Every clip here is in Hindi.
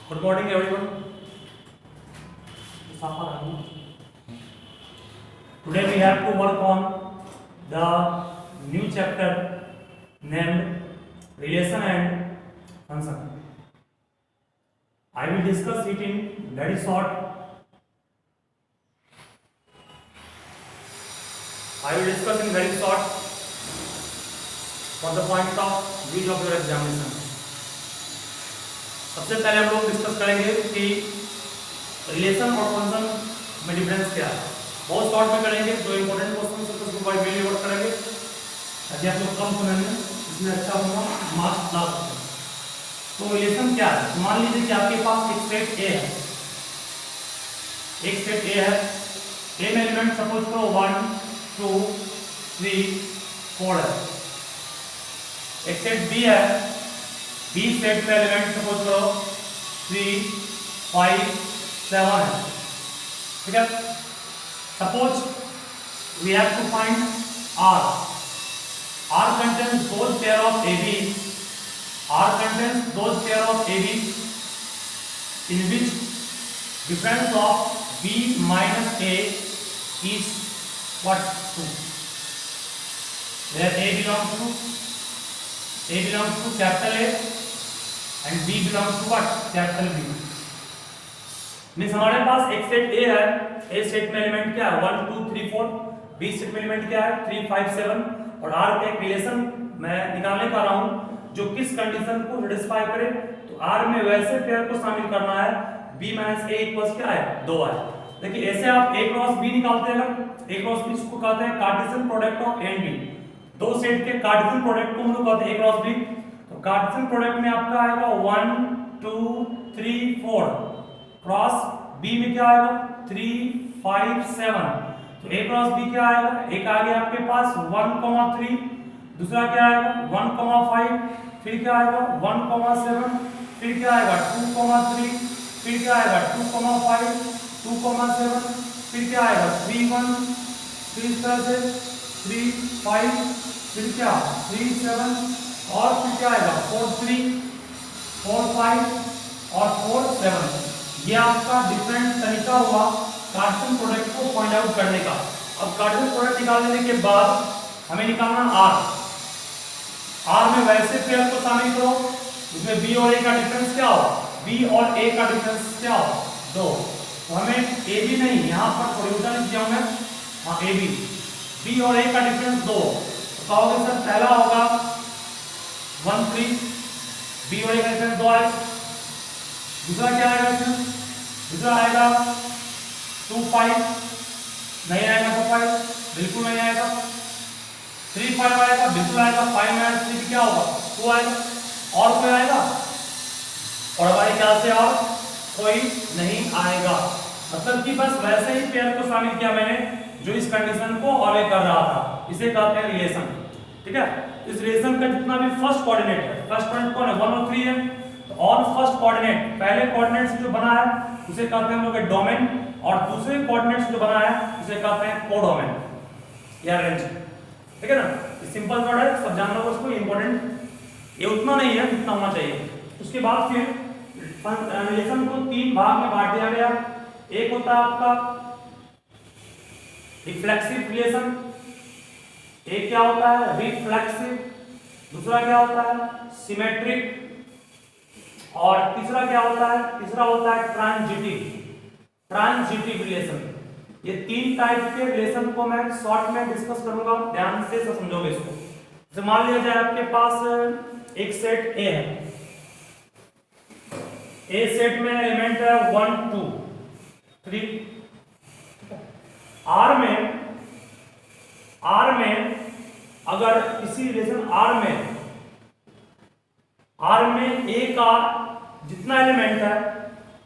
Good morning, everyone. Today we have to work on the new chapter named Relation and Function. I will discuss it in very short. For the point of view of your examination. सबसे पहले हम लोग डिस्कस करेंगे कि रिलेशन और फंक्शन में डिफरेंस क्या है। बहुत शॉर्ट में करेंगे, जो इंपॉर्टेंट क्वेश्चन है उसको बाय वीडियो वर्क करेंगे ताकि आप लोग कम समय में इसमें अच्छा होगा मार्क्स ला सकते हैं। तो रिलेशन क्या है, मान लीजिए कि आपके पास एक सेट ए है, ए में एलिमेंट सपोज करो 1 2 3 4 है। एक सेट बी है, बी सेट में एलिमेंट सपोज करो 3 5 7 है, ठीक है। Suppose we have to find R contains those pair of AB in which difference of B minus A is what 2, where A belongs to capital A and B belongs to what, capital B। Means हमारे पास एक सेट A है, A सेट में एलिमेंट क्या है 1 2 3 4, B सेट में एलिमेंट क्या है 3 5 7, और R का एक रिलेशन मैं निकालने का रहा हूं जो किस कंडीशन को सेटिस्फाई करे। तो R में वैसे पेयर को शामिल करना है B माइनस A इक्वल्स क्या है 2 है। देखिए ऐसे आप A क्रॉस B निकालते हैं, A क्रॉस B इसको कहते हैं Cartesian product of A and B। दो सेट के कार्टेशियन प्रोडक्ट को हम लोग कहते हैं A क्रॉस B। तो कार्टेशियन प्रोडक्ट में आपका आएगा 1 2 3 4, क्रॉस B में क्या आएगा 3 5 7। तो A क्रॉस B क्या आएगा, एक आ गया आपके पास 1,3, दूसरा क्या आएगा 1,5, फिर क्या आएगा 1,7, फिर क्या आएगा 2,3, फिर क्या आएगा 2,5 2,7, फिर क्या आएगा 3 1, फिर इस तरह से 3 5, फिर क्या 3 7, और फिर क्या आएगा 4 3 4 5 और 4 7। ये आपका डिफरेंट तरीका हुआ कार्टेशियन प्रोडक्ट को फाइंड आउट करने का। अब कार्टेशियन प्रोडक्ट निकाल लेने के बाद हमें निकालना R में वैसे पेयर को शामिल करो जिसमें B और A का डिफरेंस क्या हो, B और A का डिफरेंस क्या हो 2। तो हमें AB नहीं, यहाँ पर प्रोड्यूसर किया हूं मैं, हाँ AB, B और A का डिफरेंस 2। तो कहोगे सर पहला होगा 1 3, B और A का डिफरेंस 2 आएगा, दूसरा क्या आएगा इसमें, दूसरा आएगा 2 5, नहीं आएगा 2 5, बिल्कुल नहीं आएगा। 3 5 आएगा, बिल्कुल आएगा। 5 माइनस 3 क्या होगा 2 आएगा, और कोई आएगा, और हमारे ख्याल से और कोई नहीं आएगा। मतलब कि बस वैसे ही पेयर को शामिल किया मैंने जो इस कंडीशन को ऑले कर रहा था, इसे कहते हैं रिलेशन, ठीक है। इस रिलेशन का जितना भी फर्स्ट कोऑर्डिनेट है, फर्स्ट कोऑर्डिनेट कौन है 1 और 3 है, तो और फर्स्ट कोऑर्डिनेट पहले कोऑर्डिनेट से जो बना है उसे कहते हैं हम लोग डोमेन, और दूसरे कोऑर्डिनेट से जो बना है उसे कहते हैं कोडोमेन या रेंज, ठीक है ना। सिंपल वर्ड है, सब जान लो उसको, इंपॉर्टेंट ये उतना नहीं है जितना होना चाहिए। उसके बाद फिर रिलेशन को 3 भाग में बांट दिया गया। एक होता है आपका रिफ्लेक्सिव रिलेशन, एक क्या होता है रिफ्लेक्सिव, दूसरा क्या होता है सिमेट्रिक, और तीसरा क्या होता है, तीसरा होता है ट्रांजिटिव रिलेशन। ये 3 टाइप के रिलेशन को मैं शॉर्ट में डिस्कस करूंगा, ध्यान से समझोगे इसको। जैसे मान लिया जाए आपके पास एक सेट A है, A सेट में एलिमेंट है 1 2 3। R में अगर इसी रिलेशन R में A का जितना एलिमेंट है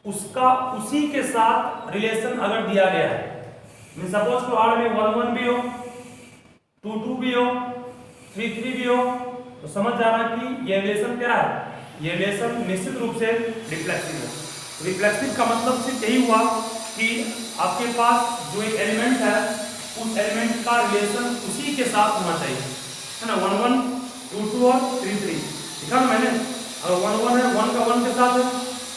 उसका उसी के साथ रिलेशन अगर दिया गया है, सपोज तो R में 1 1 भी हो, 2 2 भी हो, 3 3 भी हो, तो समझ जाना कि ये रिलेशन क्या है, ये रिलेशन निश्चित रूप से रिफ्लेक्सिव है। रिफ्लेक्सिव का मतलब सिर्फ यही हुआ कि आपके पास जो एक एलिमेंट है उस एलिमेंट का रिलेशन उसी के साथ होना चाहिए, है ना। 1 1 2 2 और 3 3 लिखा ना मैंने। अगर 1 1 है 1 का 1 के साथ है,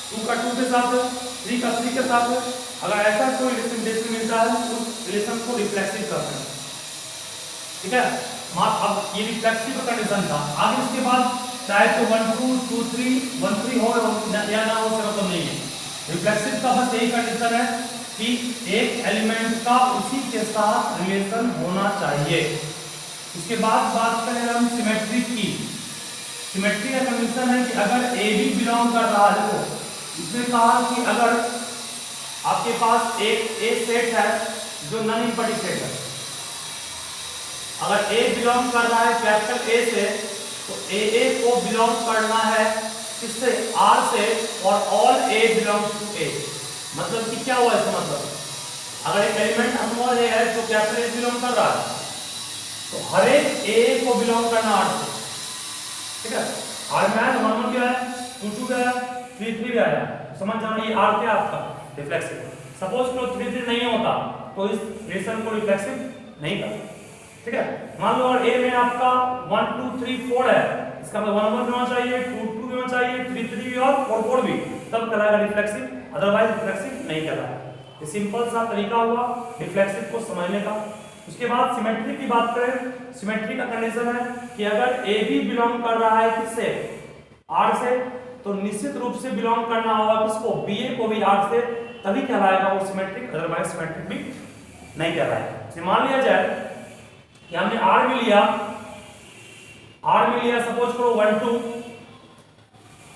2 2 का 2 के साथ है, 3 का 3 के साथ है। अगर ऐसा कोई रिलेशन देखने मिलता है तो उस रिलेशन को रिफ्लेक्सिव कहते हैं, ठीक है। अब ये रिफ्लेक्सिव का कंडीशन था। आगे इसके बाद चाहे तो 1 2 2 3 1 3 हो या ना हो, उसका मतलब नहीं है। रिफ्लेक्सिव का बस यही कंडीशन है कि एक एलिमेंट का उसी के साथ रिलेशन होना चाहिए। उसके बाद बात करें हम सिमेट्री की। सिमेट्री का कंडीशन है कि अगर ए बी बिलोंग कर रहा है, देखो इसमें कहा कि अगर आपके पास एक ए सेट है जो नॉन इम्पॉर्टेंट सेट है, अगर ए बिलोंग कर रहा है कैपिटल ए से, तो ए को बिलोंग करना है किससे, आर से, और ऑल ए बिलोंग्स टू ए। मतलब कि क्या हुआ इसका मतलब, अगर एक एलिमेंट स्मॉल ए है तो कैपिटल ए बिलोंग कर रहा है, तो हर एक ए को बिलोंग करना आर से, ठीक है। आर में आया तो 1 1 क्या है, 2 2 क्या है, 3 3 क्या है, समझ जाना ये आर क्या आपका रिफ्लेक्सिव। सपोज को 3 3 नहीं होता तो इस रिलेशन को रिफ्लेक्सिव नहीं करता, ठीक है। मान लो अगर ए में आपका 1 2 3 4 है, इसका मतलब 1 1 होना चाहिए, 2 2 होना चाहिए, 3 3 भी और 4 4 भी, तब कहलाएगा रिफ्लेक्सिव, अदरवाइज रिफ्लेक्सिव नहीं कहलाएगा। ये सिंपल सा तरीका हुआ रिफ्लेक्सिव को समझने का। उसके बाद सिमेट्री की बात करें, सिमेट्री का कंडीशन है कि अगर ए बी बिलोंग कर रहा है किससे, आर से, तो निश्चित रूप से बिलोंग करना होगा किसको, बी ए को भी आर से, तभी कहलाएगा वो सिमेट्रिक, अदरवाइज सिमेट्रिक भी नहीं कहलाएगा। मान लिया जाए कि हमने आर में लिया, सपोज करो 1 2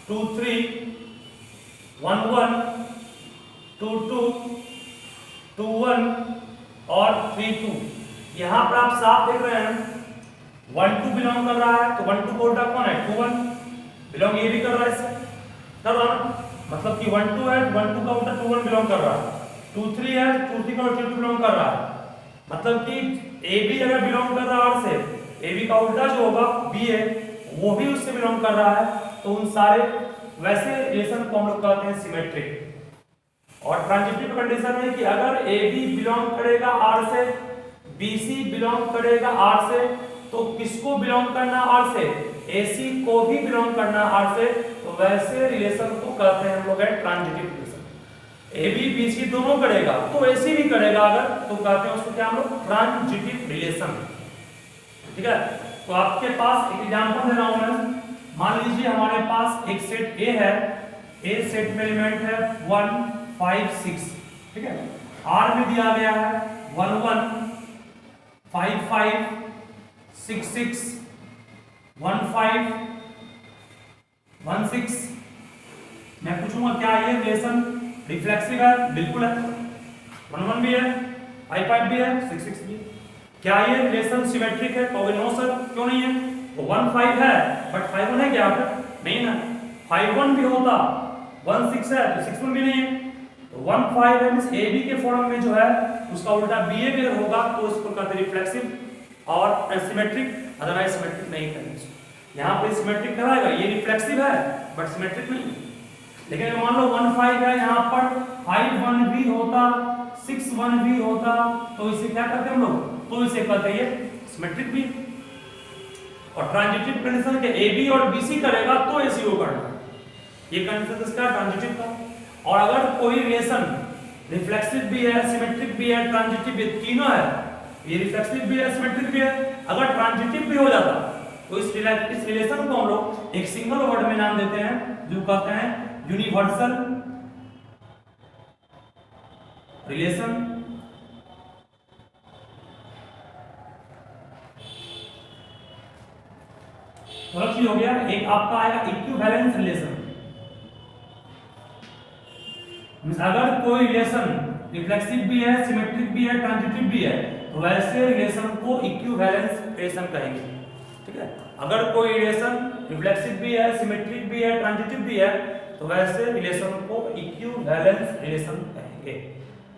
2 3 1 1 2 2 2 1 और 3 2। यहां पर आप साफ देख रहे हैं 1 2 बिलोंग कर रहा है, तो 1 2 का उल्टा कौन है, 2 1 बिलोंग ये भी कर रहा है इससे, कर रहा है, मतलब कि 1 2 है, 1 2 का उल्टा 2 1 बिलोंग कर रहा है, 2 3 है, 2 3 का उल्टा 2 बिलोंग कर रहा है। मतलब कि ए बी अगर बिलोंग कर रहा है आर से, ए बी का उल्टा जो होगा बी है वो भी उससे बिलोंग कर रहा है, तो उन सारे वैसे रिलेशन को हम लोग कहते हैं सिमेट्रिक। और ट्रांजिटिव कंडीशन है कि अगर ए बी बिलोंग करेगा आर से, बी सी बिलोंग करेगा आर से, तो किसको बिलोंग करना आर से, ए सी को भी बिलोंग करना आर से, तो वैसे रिलेशन को कहते हैं हम लोग transitive relation. A B B C दोनों करेगा तो ए सी भी करेगा अगर, तो कहते हैं उसको क्या हम लोग ट्रांजिटिव रिलेशन, ठीक है। तो आपके पास एक एग्जांपल दे रहा हूं मैं, मान लीजिए हमारे पास एक सेट ए है, ए सेट में एलिमेंट है 1 5 6, ठीक है। आर में दिया गया है 1 1 5 5 6 6 1 5 1 6। मैं पूछूंगा क्या ये रिलेशन रिफ्लेक्सिव है, बिल्कुल है, 1 1 भी है, 5 5 भी है, 6 6 भी है। क्या ये रिलेशन सिमेट्रिक है, तो नो सर, क्यों नहीं है, वो 1 5 है बट 5 1 है क्या नहीं ना, 5 1 भी होता, 1 6 है तो 6 1 भी नहीं है, तो 1 5 है मींस ए बी के फॉर्म में जो है उसका उल्टा बी ए भी होगा, तो इसको कहते हैं रिफ्लेक्सिव और सिमेट्रिक, अदरवाइज सिमेट्रिक नहीं करेंगे। यहाँ पे सिमेट्रिक कहलाएगा, ये रिफ्लेक्सिव है बट सिमेट्रिक नहीं। लेकिन मान लो 1 5 है, यहाँ पर 5 1 भी होता, 6 1 भी होता, तो इसे क्या कहते हैं हम लोग, तो इसे कहते हैं सिमेट्रिक भी। और ट्रांजिटिव कंडीशन के ए बी और बी सी करेगा तो ए सी को करना, ये कंडीशन इसका ट्रांजिटिव का। और अगर कोई रिलेशन रिफ्लेक्सिव भी है, सिमेट्रिक भी है, ट्रांजिटिव भी, तीनों है, ये रिफ्लेक्सिव भी है, सिमेट्रिक भी है, अगर ट्रांजिटिव भी हो जाता तो इस रिलेशन को हम लोग एक सिंगल वर्ड में नाम देते हैं, जो कहते हैं यूनिवर्सल रिलेशन। हो गया। एक आपका आएगा इक्विवेलेंस रिलेशन, अगर कोई रिलेशन रिफ्लेक्सिव भी है, सिमेट्रिक भी है, ट्रांजिटिव भी है, तो वैसे रिलेशन को इक्विवेलेंस रिलेशन कहेंगे, ठीक है। अगर कोई रिलेशन रिफ्लेक्सिव भी है, सिमेट्रिक भी है, ट्रांजिटिव भी है, तो वैसे रिलेशन को इक्विवेलेंस रिलेशन कहेंगे,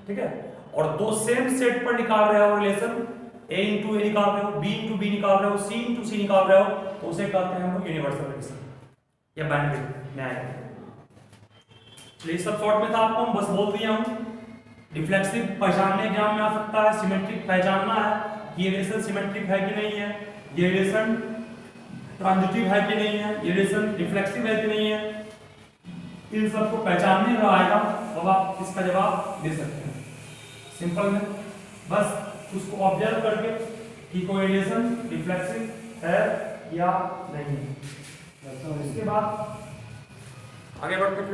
ठीक है। और दो सेम सेट पर निकाल रहे हो रिलेशन, a इंटू ए निकाल रहे हो, b इंटू बी निकाल रहे हो, c इंटू सी निकाल रहे हो, तो उसे कहते हैं हम लोग यूनिवर्सल रिलेशन या बाइनरी में आएगा। चलिए सब शॉर्ट में था, आपको हम बस बोल दिया हूं। रिफ्लेक्सिव पहचानने एग्जाम में आ सकता है, सिमेट्रिक पहचानना है कि ये रिलेशन सिमेट्रिक है कि नहीं है, ये रिलेशन ट्रांजिटिव है कि नहीं है, ये रिलेशन रिफ्लेक्सिव है कि नहीं है, इन सबको पहचानने में आएगा तो आप इसका जवाब दे सकते हैं। सिंपल में बस उसको ऑब्जर्व करके कि कोरिलेशन रिफ्लेक्सिव है या नहीं। इसके बाद आगे बढ़ते हैं।